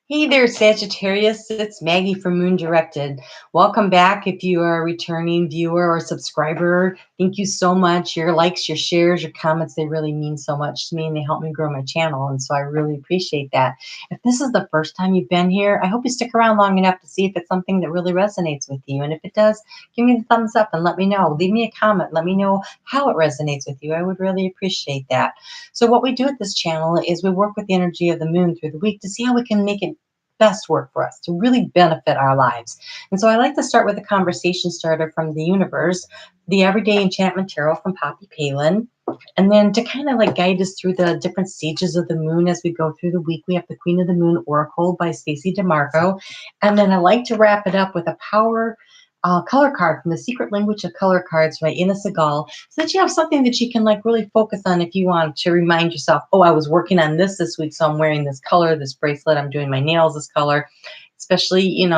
Hey there, Sagittarius. It's Maggie from Moon Directed. Welcome back if you are a returning viewer or subscriber. Thank you so much. Your likes, your shares, your comments, they really mean so much to me and they help me grow my channel. And so I really appreciate that. If this is the first time you've been here, I hope you stick around long enough to see if it's something that really resonates with you. And if it does, give me the thumbs up and let me know. Leave me a comment. Let me know how it resonates with you. I would really appreciate that. So what we do at this channel is we work with the energy of the moon through the week to see how we can make it best work for us to really benefit our lives. And so I like to start with a conversation starter from the universe, the Everyday Enchantment Tarot from Poppy Palin. And then to kind of like guide us through the different stages of the moon as we go through the week, we have the Queen of the Moon Oracle by Stacey DeMarco. And then I like to wrap it up with a power color card from the Secret Language of Color Cards by Ina Segal, so that you have something that you can like really focus on if you want to remind yourself, oh, I was working on this week, so I'm wearing this color, this bracelet, I'm doing my nails this color, especially,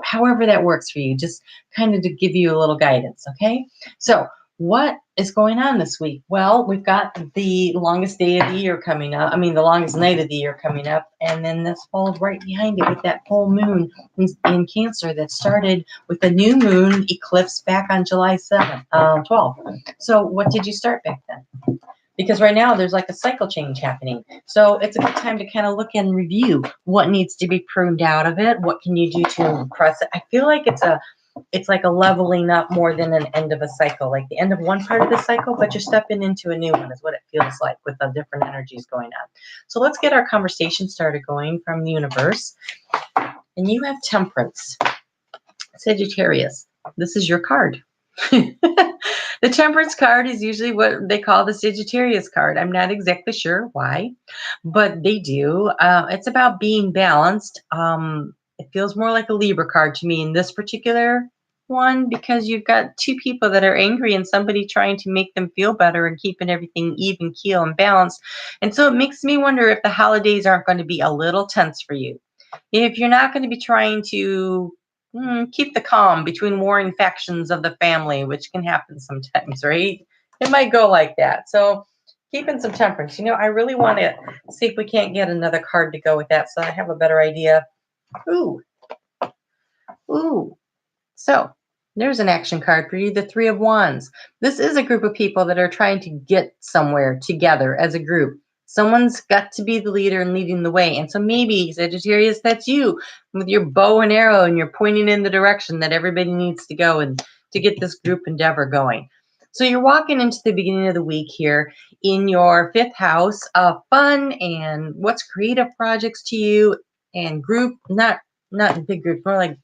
however that works for you, just kind of to give you a little guidance, okay? So what is going on this week? Well, we've got the longest day of the year coming up. I mean, the longest night of the year coming up. And then this followed right behind it with that full moon in Cancer that started with a new moon eclipse back on July 7th, 12th. So what did you start back then? Because right now there's like a cycle change happening. So it's a good time to kind of look and review what needs to be pruned out of it. What can you do to impress it? I feel like it's like a leveling up more than an end of a cycle, like the end of one part of the cycle, but you're stepping into a new one is what it feels like with the different energies going on. So let's get our conversation started going from the universe. And you have Temperance, Sagittarius. This is your card. The Temperance card is usually what they call the Sagittarius card. I'm not exactly sure why, but they do. It's about being balanced. It feels more like a Libra card to me in this particular one, because you've got two people that are angry and somebody trying to make them feel better and keeping everything even keel and balanced. And so it makes me wonder if the holidays aren't going to be a little tense for you. If you're not going to be trying to keep the calm between warring factions of the family, which can happen sometimes, right? It might go like that. So keeping some temperance. I really want to see if we can't get another card to go with that so I have a better idea. Ooh. So there's an action card for you, the Three of Wands. This is a group of people that are trying to get somewhere together as a group. Someone's got to be the leader and leading the way. And so maybe, Sagittarius, that's you with your bow and arrow and you're pointing in the direction that everybody needs to go and to get this group endeavor going. So you're walking into the beginning of the week here in your fifth house of fun and what's creative projects to you and group, not big groups, more like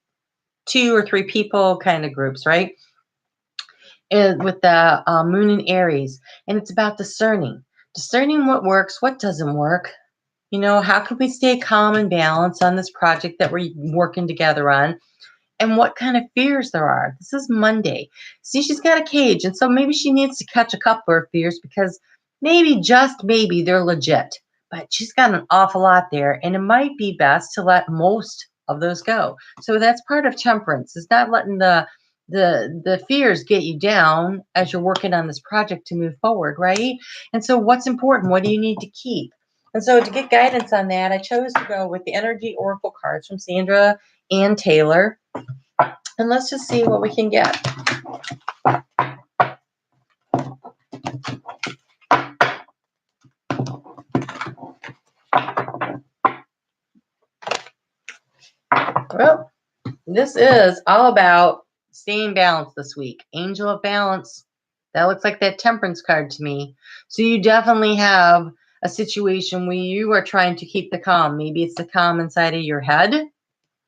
2 or 3 people kind of groups, right? And with the moon in Aries. And it's about discerning what works, what doesn't work. How can we stay calm and balanced on this project that we're working together on? And what kind of fears there are. This is Monday. See, she's got a cage. And so maybe she needs to catch a couple of fears because maybe, just maybe, they're legit. But she's got an awful lot there. And it might be best to let most of those go. So that's part of temperance, is not letting the fears get you down as you're working on this project to move forward, right? And so what's important? What do you need to keep? And so to get guidance on that, I chose to go with the Energy Oracle cards from Sandra Ann Taylor. And let's just see what we can get. Well, this is all about staying balanced this week. Angel of Balance. That looks like that Temperance card to me. So you definitely have a situation where you are trying to keep the calm. Maybe it's the calm inside of your head.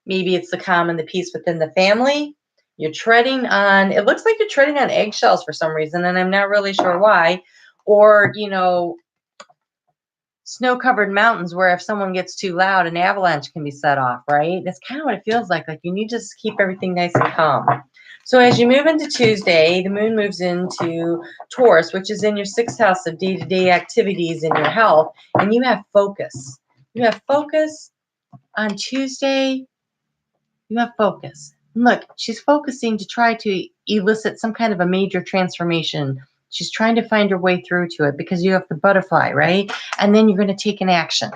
Maybe it's the calm and the peace within the family. It looks like you're treading on eggshells for some reason, and I'm not really sure why. Or, snow-covered mountains where if someone gets too loud, an avalanche can be set off, right? That's kind of what it feels like. Like you need to just keep everything nice and calm. So as you move into Tuesday, the moon moves into Taurus, which is in your 6th house of day-to-day activities in your health, and you have focus. You have focus on Tuesday. You have focus. Look, she's focusing to try to elicit some kind of a major transformation. She's trying to find her way through to it because you have the butterfly, right? And then you're going to take an action.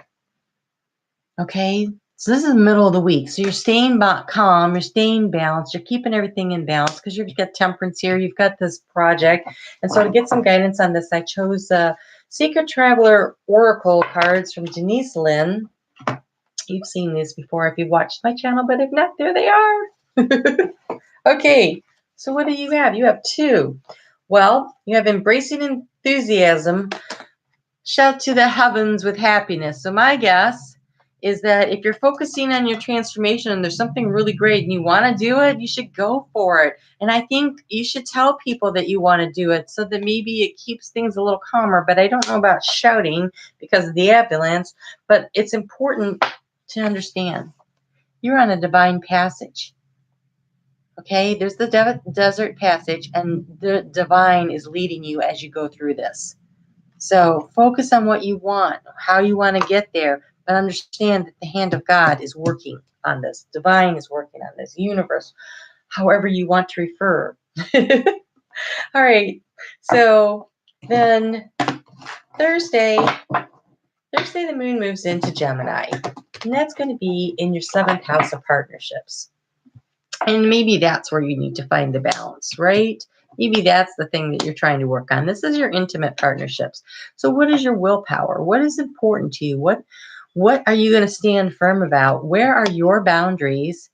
Okay? So this is the middle of the week. So you're staying calm, you're staying balanced, you're keeping everything in balance because you've got temperance here, you've got this project. And so to get some guidance on this, I chose Secret Traveler Oracle cards from Denise Lynn. You've seen these before if you've watched my channel, but if not, there they are. Okay, so what do you have? You have two. Well, you have embracing enthusiasm, shout to the heavens with happiness. So my guess is that if you're focusing on your transformation and there's something really great and you want to do it, you should go for it. And I think you should tell people that you want to do it so that maybe it keeps things a little calmer. But I don't know about shouting because of the ambulance, but it's important to understand you're on a divine passage. Okay, there's the desert passage, and the divine is leading you as you go through this. So focus on what you want, how you want to get there, but understand that the hand of God is working on this. Divine is working on this. Universe, however you want to refer. All right, so then Thursday the moon moves into Gemini, and that's going to be in your 7th house of partnerships. And maybe that's where you need to find the balance, right? Maybe that's the thing that you're trying to work on. This is your intimate partnerships. So what is your willpower? What is important to you? What are you going to stand firm about? Where are your boundaries?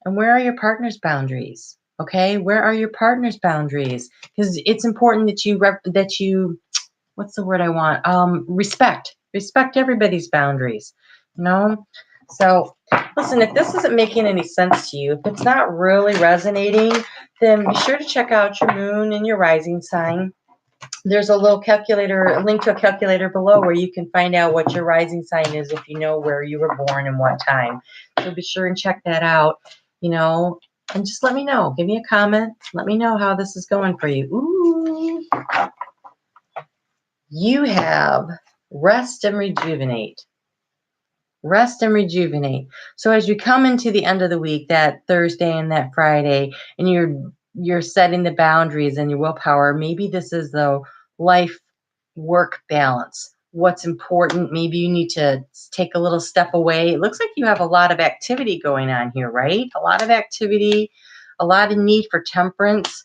And where are your partner's boundaries? Okay, where are your partner's boundaries? Because it's important that you what's the word I want? Respect everybody's boundaries. You know. So listen, if this isn't making any sense to you, if it's not really resonating, then be sure to check out your moon and your rising sign. There's a little calculator, a link to a calculator below where you can find out what your rising sign is if you know where you were born and what time. So be sure and check that out, and just let me know. Give me a comment. Let me know how this is going for you. Ooh. You have rest and rejuvenate. Rest and rejuvenate. So as you come into the end of the week, that Thursday and that Friday, and you're setting the boundaries and your willpower, maybe this is the life work balance. What's important? Maybe you need to take a little step away. It looks like you have a lot of activity going on here, right? A lot of activity, a lot of need for temperance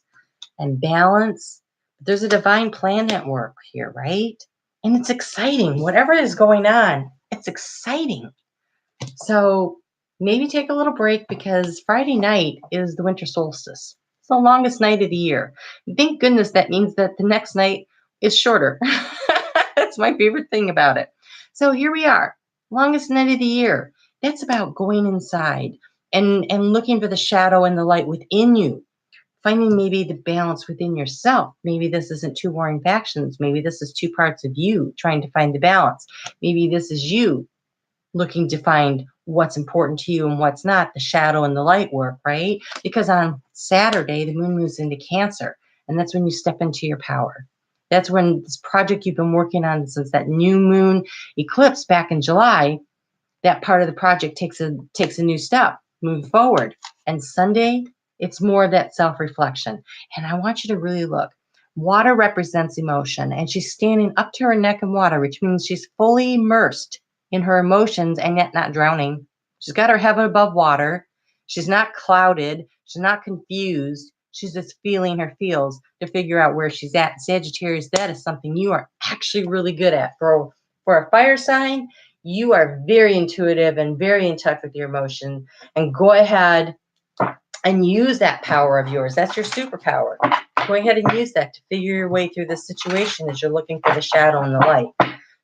and balance. There's a divine plan at work here, right? And it's exciting. Whatever is going on, it's exciting. So maybe take a little break because Friday night is the winter solstice. It's the longest night of the year. Thank goodness that means that the next night is shorter. That's my favorite thing about it. So here we are, longest night of the year. That's about going inside and looking for the shadow and the light within you. Finding maybe the balance within yourself. Maybe this isn't two warring factions. Maybe this is two parts of you trying to find the balance. Maybe this is you looking to find what's important to you and what's not, the shadow and the light work, right? Because on Saturday, the moon moves into Cancer, and that's when you step into your power. That's when this project you've been working on since that new moon eclipse back in July, that part of the project takes a new step, move forward. And Sunday, it's more of that self-reflection. And I want you to really look. Water represents emotion, and she's standing up to her neck in water, which means she's fully immersed in her emotions and yet not drowning. She's got her head above water. She's not clouded. She's not confused. She's just feeling her feels to figure out where she's at. Sagittarius, that is something you are actually really good at. For a fire sign, you are very intuitive and very in touch with your emotion. And go ahead and use that power of yours. That's your superpower. Go ahead and use that to figure your way through this situation as you're looking for the shadow and the light.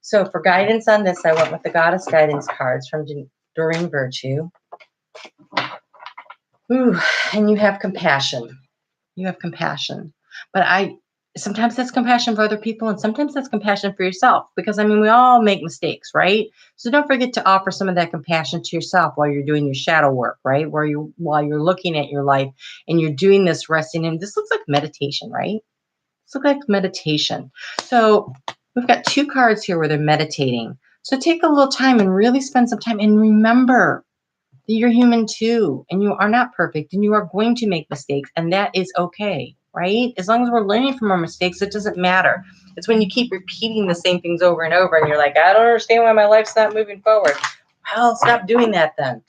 So for guidance on this, I went with the Goddess Guidance cards from Doreen Virtue. Ooh, and you have compassion. You have compassion. But sometimes that's compassion for other people, and sometimes that's compassion for yourself. Because, we all make mistakes, right? So don't forget to offer some of that compassion to yourself while you're doing your shadow work, right? While you're looking at your life and you're doing this resting. And this looks like meditation, right? This looks like meditation. So we've got two cards here where they're meditating. So take a little time and really spend some time and remember that you're human too, and you are not perfect, and you are going to make mistakes, and that is okay, right? As long as we're learning from our mistakes, it doesn't matter. It's when you keep repeating the same things over and over, and you're like, I don't understand why my life's not moving forward. I'll stop doing that then.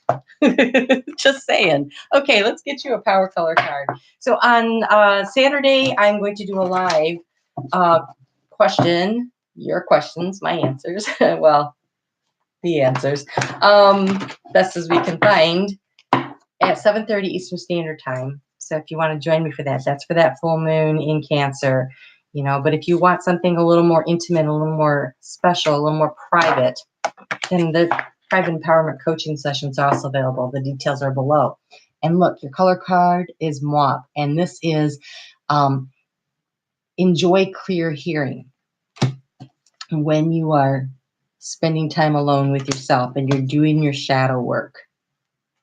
Just saying. Okay, let's get you a power color card. So on Saturday, I'm going to do a live question, your questions, my answers. Well, the answers, best as we can find, at 7:30 Eastern Standard Time. So if you want to join me for that, that's for that full moon in Cancer. But if you want something a little more intimate, a little more special, a little more private, then the private empowerment coaching sessions are also available. The details are below. And look, your color card is Mauve, and this is enjoy clear hearing. When you are spending time alone with yourself and you're doing your shadow work,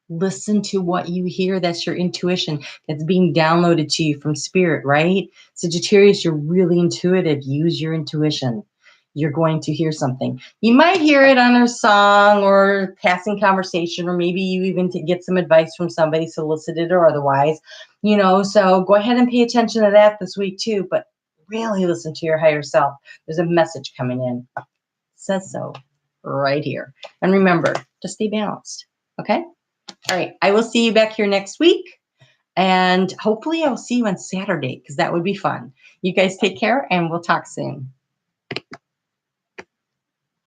listen to what you hear. That's your intuition that's being downloaded to you from spirit, right? Sagittarius, you're really intuitive. Use your intuition. You're going to hear something. You might hear it on a song or passing conversation, or maybe you even get some advice from somebody, solicited or otherwise. So go ahead and pay attention to that this week too, but really listen to your higher self. There's a message coming in. It says so right here. And remember to stay balanced. Okay? All right. I will see you back here next week. And hopefully I'll see you on Saturday, because that would be fun. You guys take care, and we'll talk soon.